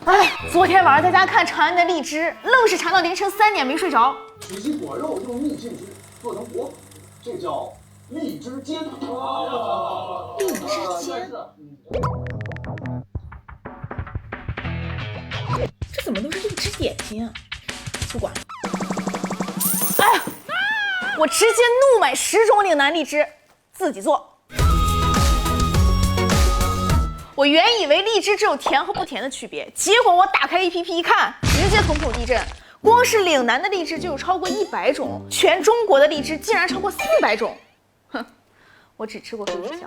哎，昨天晚上在家看长安的荔枝，愣是馋到凌晨3点没睡着。取其果肉，用蜜浸之，做成果脯，这叫荔枝煎。荔枝煎，这怎么都是荔枝点心啊？不管了。哎呀，我直接怒买10种岭南荔枝，自己做。我原以为荔枝只有甜和不甜的区别，结果我打开 APP 一看，直接瞳孔地震。光是岭南的荔枝就有超过100种，全中国的荔枝竟然超过400种。哼，我只吃过妃子笑。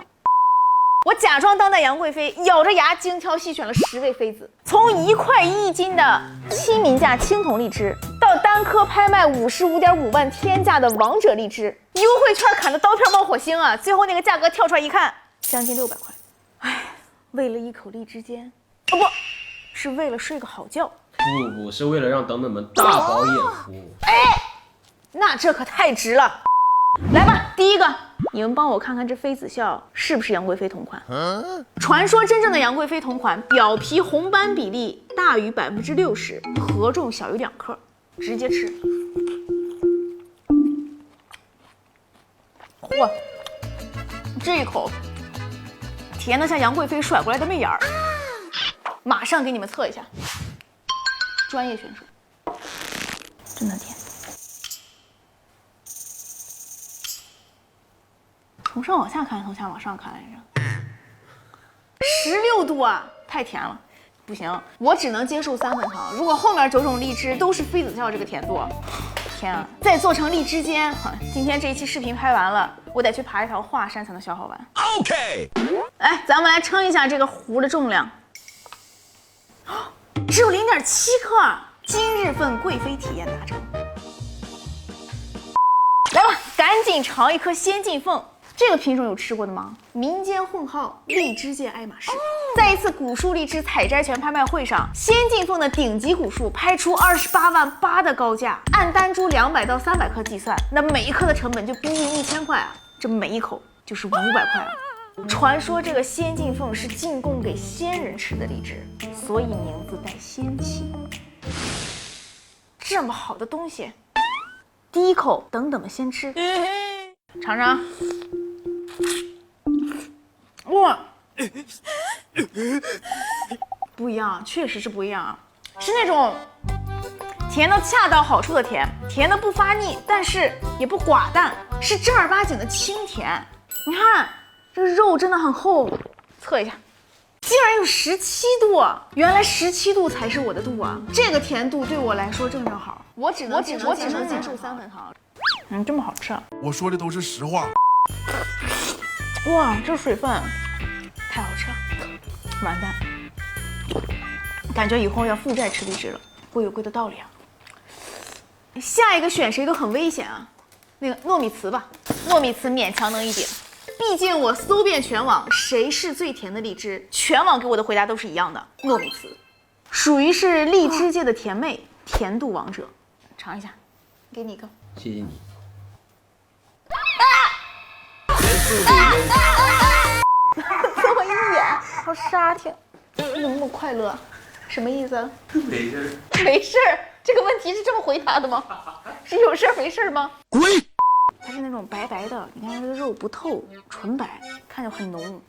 我假装当代杨贵妃，咬着牙精挑细选了10位妃子，从1块1斤的亲民价青铜荔枝，到单颗拍卖55.5万天价的王者荔枝，优惠券砍的刀片冒火星啊！最后那个价格跳出来一看，将近600块。唉，为了一口荔枝煎，哦不，是为了睡个好觉。不，是为了让等等们大饱眼福。哎，那这可太值了！来吧，第一个，你们帮我看看这妃子笑是不是杨贵妃同款？传说真正的杨贵妃同款，表皮红斑比例大于60%，合重小于2克，直接吃。嚯，这一口甜的像杨贵妃甩过来的媚眼儿，马上给你们测一下。专业选手，真的甜。从上往下看，从下往上看来着。16度啊，太甜了，不行，我只能接受3分糖。如果后面9种荔枝都是妃子笑这个甜度，天啊！再做成荔枝煎，今天这一期视频拍完了，我得去爬一条华山才能消耗完。OK， 来，咱们来称一下这个壶的重量。只有0.7克，今日份贵妃体验达成。来吧，赶紧尝一颗仙进凤。这个品种有吃过的吗？民间混号荔枝界爱马仕。在一次古树荔枝采摘权拍卖会上，仙进凤的顶级古树拍出28万8的高价，按单株200到300克计算，那每一克的成本就逼近1000块啊！这每一口就是500块啊！传说这个仙进凤是进贡给仙人吃的荔枝，所以名字带仙气。这么好的东西，第一口等等们先吃，尝尝。哇，不一样，确实是不一样啊，是那种甜到恰到好处的甜，甜的不发腻，但是也不寡淡，是正儿八经的清甜。你看。这个肉真的很厚，测一下，竟然有17度，原来17度才是我的度啊！这个甜度对我来说正好，我只能接受3分糖。这么好吃啊！我说的都是实话。哇，这水分太好吃了，完蛋，感觉以后要负债吃荔枝了，贵有贵的道理啊。下一个选谁都很危险啊，那个糯米糍吧，糯米糍勉强能一顶。毕竟我搜遍全网，谁是最甜的荔枝？全网给我的回答都是一样的，糯米糍，属于是荔枝界的甜妹，甜度王者。尝一下，给你一个，谢谢你。这么一眼，好沙挺，怎么那么快乐？什么意思？没事，没事。这个问题是这么回答的吗？是有事没事吗？滚！它是那种白白的，你看这个肉不透，纯白，看着很浓。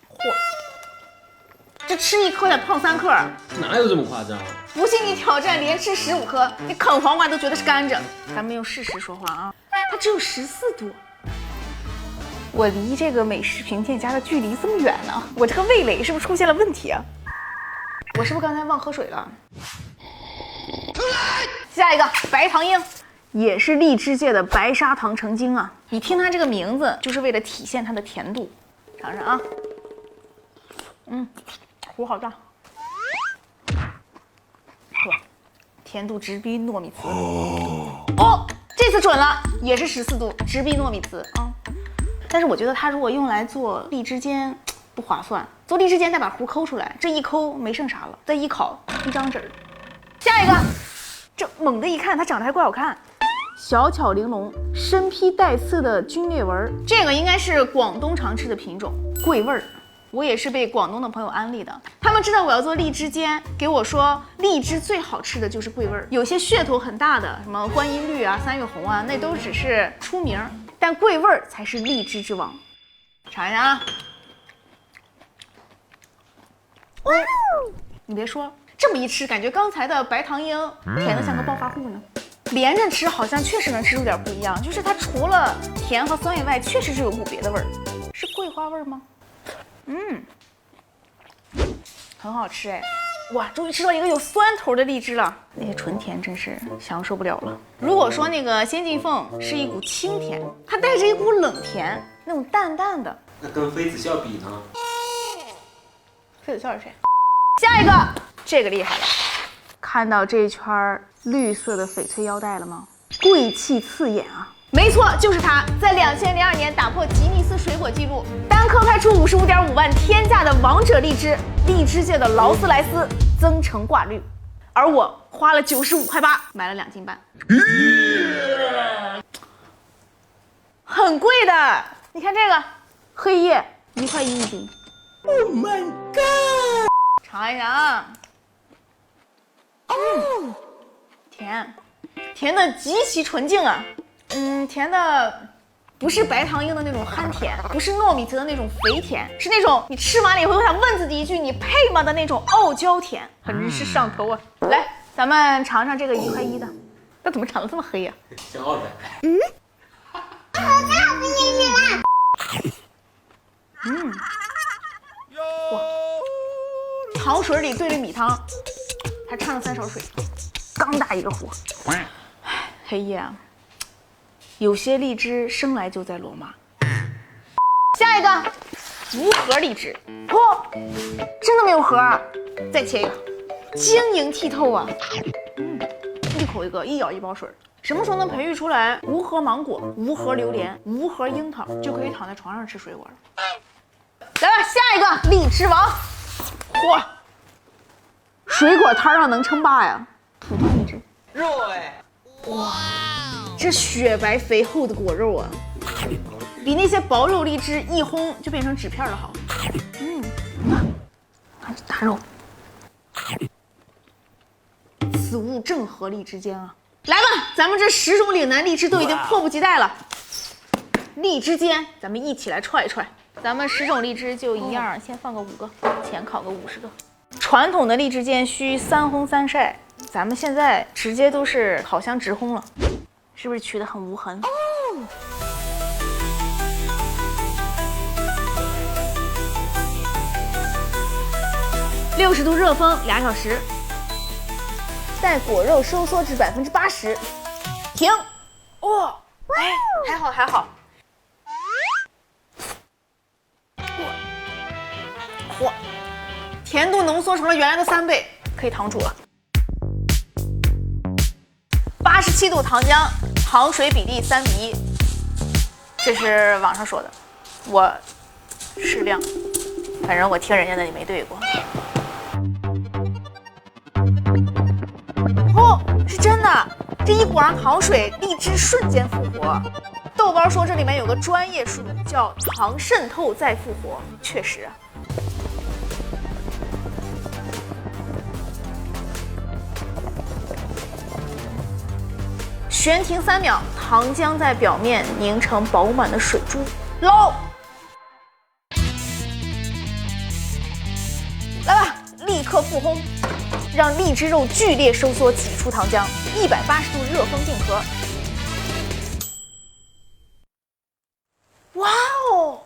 嚯，这吃一颗得胖3克，哪有这么夸张？不信你挑战连吃15颗，你啃黄瓜都觉得是甘蔗。咱们用事实说话啊，它只有14度。我离这个美食评鉴家的距离这么远呢，我这个味蕾是不是出现了问题啊？我是不是刚才忘喝水了？下一个白糖鹰，也是荔枝界的白砂糖成精啊！你听它这个名字，就是为了体现它的甜度。尝尝啊，壶好大，哇，甜度直逼糯米糍。哦，这次准了，也是14度，直逼糯米糍啊！但是我觉得它如果用来做荔枝煎不划算，做荔枝煎再把壶抠出来，这一抠没剩啥了，再一烤一张纸儿。下一个。这猛的一看，它长得还怪好看，小巧玲珑，身披带刺的皲裂纹，这个应该是广东常吃的品种，桂味儿。我也是被广东的朋友安利的，他们知道我要做荔枝煎，给我说荔枝最好吃的就是桂味儿。有些噱头很大的，什么观音绿啊、三月红啊，那都只是出名，但桂味儿才是荔枝之王。尝一下啊！哦，你别说，这么一吃，感觉刚才的白糖鹰甜的像个暴发户呢。连着吃好像确实能吃出点不一样，就是它除了甜和酸以外，确实是有股别的味儿。是桂花味吗？很好吃哎！哇，终于吃到一个有酸头的荔枝了。那些纯甜真是享受不了了。如果说那个仙进凤是一股清甜，它带着一股冷甜，那种淡淡的。那跟妃子笑比呢？妃子笑是谁？下一个，这个厉害了。看到这圈绿色的翡翠腰带了吗？贵气刺眼啊！没错，就是它，在2002年打破吉尼斯水果纪录，单颗开出55.5万天价的王者荔枝，荔枝界的劳斯莱斯增程挂绿，而我花了95.8块买了2斤半，很贵的。你看这个黑叶1块1一斤。Oh my god！ 尝一尝啊，甜的极其纯净啊。甜的不是白糖鹰的那种憨甜，不是糯米糍的那种肥甜，是那种你吃完了以后想问自己一句你配吗的那种傲娇甜，很是上头啊。来，咱们尝尝这个1块1的，那怎么长得这么黑呀？骄傲的。哇，糖水里兑了米汤，还掺了3勺水，刚大一个火。黑夜啊，有些荔枝生来就在罗马。下一个无核荔枝，哦，真的没有核啊！再切一个，晶莹剔透啊，一口一个，一咬一包水。什么时候能培育出来无核芒果、无核榴莲、无核樱桃，就可以躺在床上吃水果了。来吧，下一个荔枝王，嚯，水果摊上能称霸呀！普通荔枝，肉哎。哇，这雪白肥厚的果肉啊，比那些薄肉荔枝一烘就变成纸片的好。看这大肉，此物正合荔枝煎啊！来吧，咱们这10种岭南荔枝都已经迫不及待了。荔枝煎，咱们一起来踹一踹。咱们10种荔枝就一样，先放个5个，前烤个50个。传统的荔枝煎需3烘3晒。咱们现在直接都是烤箱直烘了，是不是取得很无痕？60度热风2小时，待果肉收缩至80%，停。哦，哎，还好还好。嚯，甜度浓缩成了原来的3倍，可以糖煮了。87度糖浆，糖水比例3:1，这是网上说的，我适量，反正我听人家的也没对过。哦，是真的，这一裹上糖水，荔枝瞬间复活。豆包说这里面有个专业术语叫糖渗透再复活，确实啊。悬停3秒，糖浆在表面凝成饱满的水珠，捞。来吧，立刻复烘，让荔枝肉剧烈收缩，挤出糖浆，180度热风进盒。哇哦！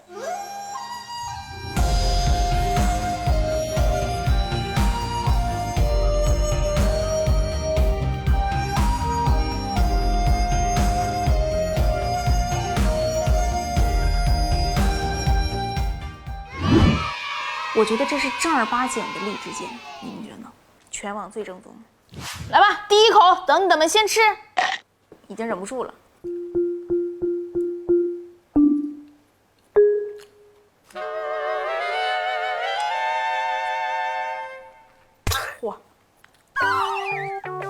我觉得这是正儿八经的荔枝煎，你们觉得呢？全网最正宗。来吧，第一口，等你们先吃，已经忍不住了。哇，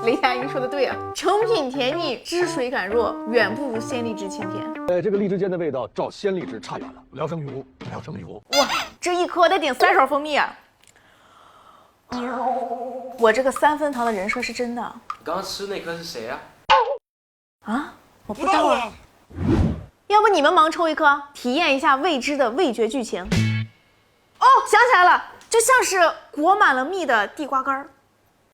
雷佳音说的对啊，成品甜腻，汁水感弱，远不如鲜荔枝清甜。这个荔枝煎的味道照鲜荔枝差远了，聊胜于无。料蒸馏。哇，这一颗得顶3勺蜂蜜啊！我这个3分糖的人设是真的刚刚吃那颗是谁啊？啊？我不知道啊。要不你们盲抽一颗，体验一下未知的味觉剧情。哦，想起来了，就像是裹满了蜜的地瓜干儿。